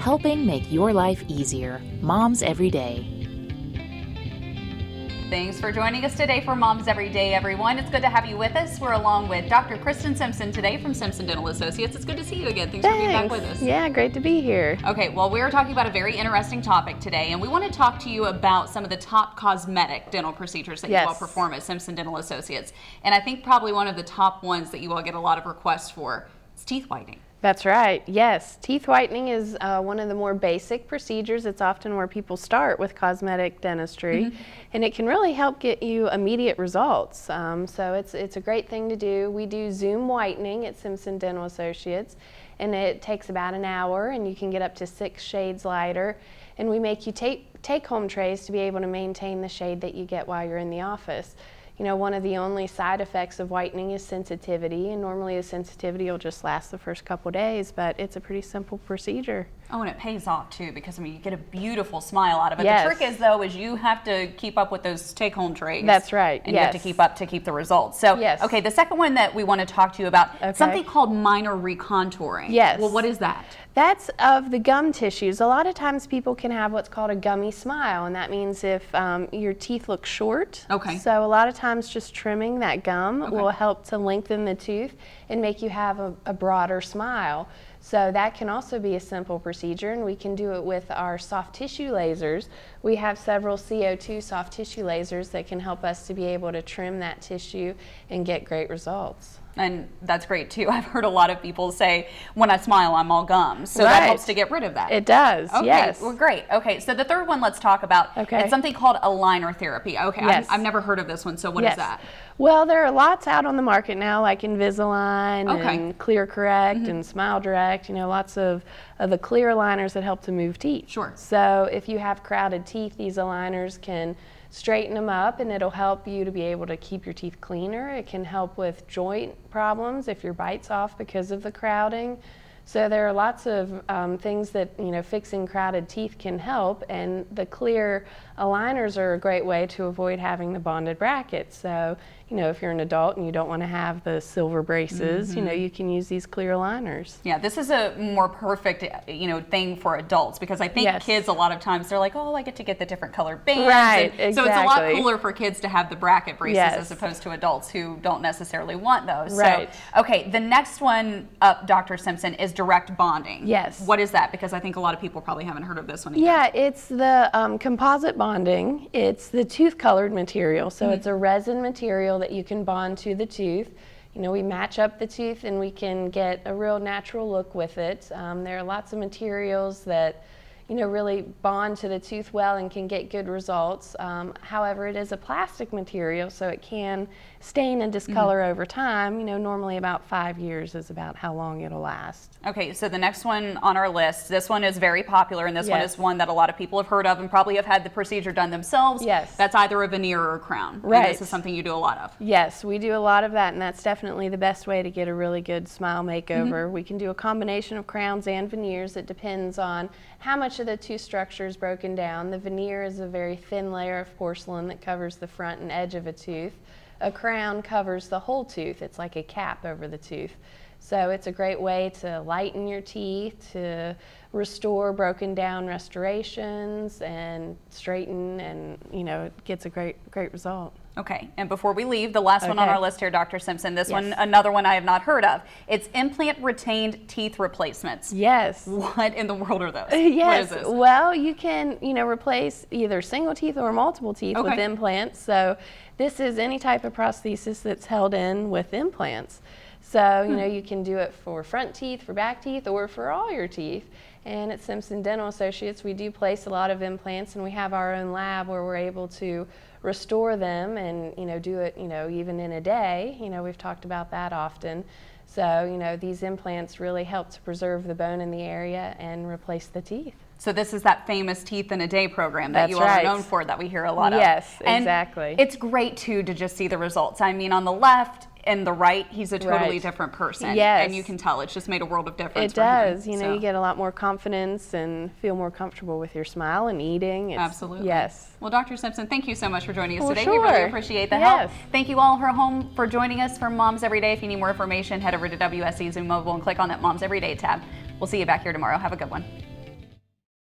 helping make your life easier. Moms Every Day. Thanks for joining us today for Moms Every Day, everyone. It's good to have you with us. We're along with Dr. Kristen Simpson today from Simpson Dental Associates. It's good to see you again. Thanks for being back with us. Yeah, great to be here. Okay, well, we're talking about a very interesting topic today, and we want to talk to you about some of the top cosmetic dental procedures that you all perform at Simpson Dental Associates. And I think probably one of the top ones that you all get a lot of requests for is teeth whitening. That's right. Yes, teeth whitening is one of the more basic procedures. It's often where people start with cosmetic dentistry, and it can really help get you immediate results. So it's a great thing to do. We do Zoom whitening at Simpson Dental Associates, and it takes about an hour, and you can get up to 6 shades lighter. And we make you take home trays to be able to maintain the shade that you get while you're in the office. You know, one of the only side effects of whitening is sensitivity, and normally the sensitivity will just last the first couple days, but it's a pretty simple procedure. Oh, and it pays off too, because I mean, you get a beautiful smile out of it. Yes. The trick is though, is you have to keep up with those take-home trays. That's right. And you have to keep up to keep the results. So, okay, the second one that we want to talk to you about, something called minor recontouring. Yes. Well, what is that? That's of the gum tissues. A lot of times people can have what's called a gummy smile, and that means if your teeth look short. Okay. So a lot of times just trimming that gum will help to lengthen the tooth and make you have a broader smile. So that can also be a simple procedure, and we can do it with our soft tissue lasers. We have several CO2 soft tissue lasers that can help us to be able to trim that tissue and get great results. And that's great too. I've heard a lot of people say, when I smile, I'm all gums. So that helps to get rid of that. It does, okay, yes. Well, great. Okay, so the third one let's talk about. It's something called aligner therapy. Okay, I've never heard of this one, so what is that? Well, there are lots out on the market now, like Invisalign and Clear Correct and Smile Direct, you know, lots of the clear aligners that help to move teeth. Sure. So if you have crowded teeth, these aligners can straighten them up, and it'll help you to be able to keep your teeth cleaner. It can help with joint problems if your bite's off because of the crowding. So there are lots of things that, you know, fixing crowded teeth can help, and the clear aligners are a great way to avoid having the bonded brackets. So, you know, if you're an adult and you don't want to have the silver braces, you know, you can use these clear aligners. Yeah, this is a more perfect, you know, thing for adults, because I think kids a lot of times they're like, oh, I get to get the different colored bands. Right, exactly. So it's a lot cooler for kids to have the bracket braces as opposed to adults who don't necessarily want those. Right. So, okay, the next one up, Dr. Simpson, is direct bonding. Yes. What is that? Because I think a lot of people probably haven't heard of this one either. Yeah, it's the composite bonding. It's the tooth colored material. So it's a resin material that you can bond to the tooth. You know, we match up the tooth and we can get a real natural look with it. There are lots of materials that, you know, really bond to the tooth well and can get good results. However, it is a plastic material, so it can stain and discolor over time. You know, normally about 5 years is about how long it'll last. Okay, so the next one on our list, this one is very popular, and this one is one that a lot of people have heard of and probably have had the procedure done themselves. Yes. That's either a veneer or a crown. Right. And this is something you do a lot of. Yes, we do a lot of that, and that's definitely the best way to get a really good smile makeover. We can do a combination of crowns and veneers. It depends on how much of the tooth structure is broken down. The veneer is a very thin layer of porcelain that covers the front and edge of a tooth. A crown covers the whole tooth. It's like a cap over the tooth. So it's a great way to lighten your teeth, to restore broken down restorations and straighten, and, you know, it gets a great result. Okay, and before we leave, the last one on our list here, Dr. Simpson, this one, another one I have not heard of. It's implant retained teeth replacements. Yes. What in the world are those? Yes. What is this? Well, you can, you know, replace either single teeth or multiple teeth with implants. So this is any type of prosthesis that's held in with implants. So, you know, you can do it for front teeth, for back teeth, or for all your teeth. And at Simpson Dental Associates, we do place a lot of implants, and we have our own lab where we're able to restore them and, you know, do it, you know, even in a day. You know, we've talked about that often. So, you know, these implants really help to preserve the bone in the area and replace the teeth. So this is that famous Teeth in a Day program that you all are known for, that we hear a lot of. Yes, and exactly. It's great too to just see the results. I mean, on the left and the right, he's a totally different person. Yes. And you can tell it's just made a world of difference. It does. You know, you get a lot more confidence and feel more comfortable with your smile and eating. Absolutely. Yes. Well, Dr. Simpson, thank you so much for joining us today. Sure. We really appreciate the help. Thank you all for home for joining us for Moms Every Day. If you need more information, head over to WSE Zoom Mobile and click on that Moms Every Day tab. We'll see you back here tomorrow. Have a good one.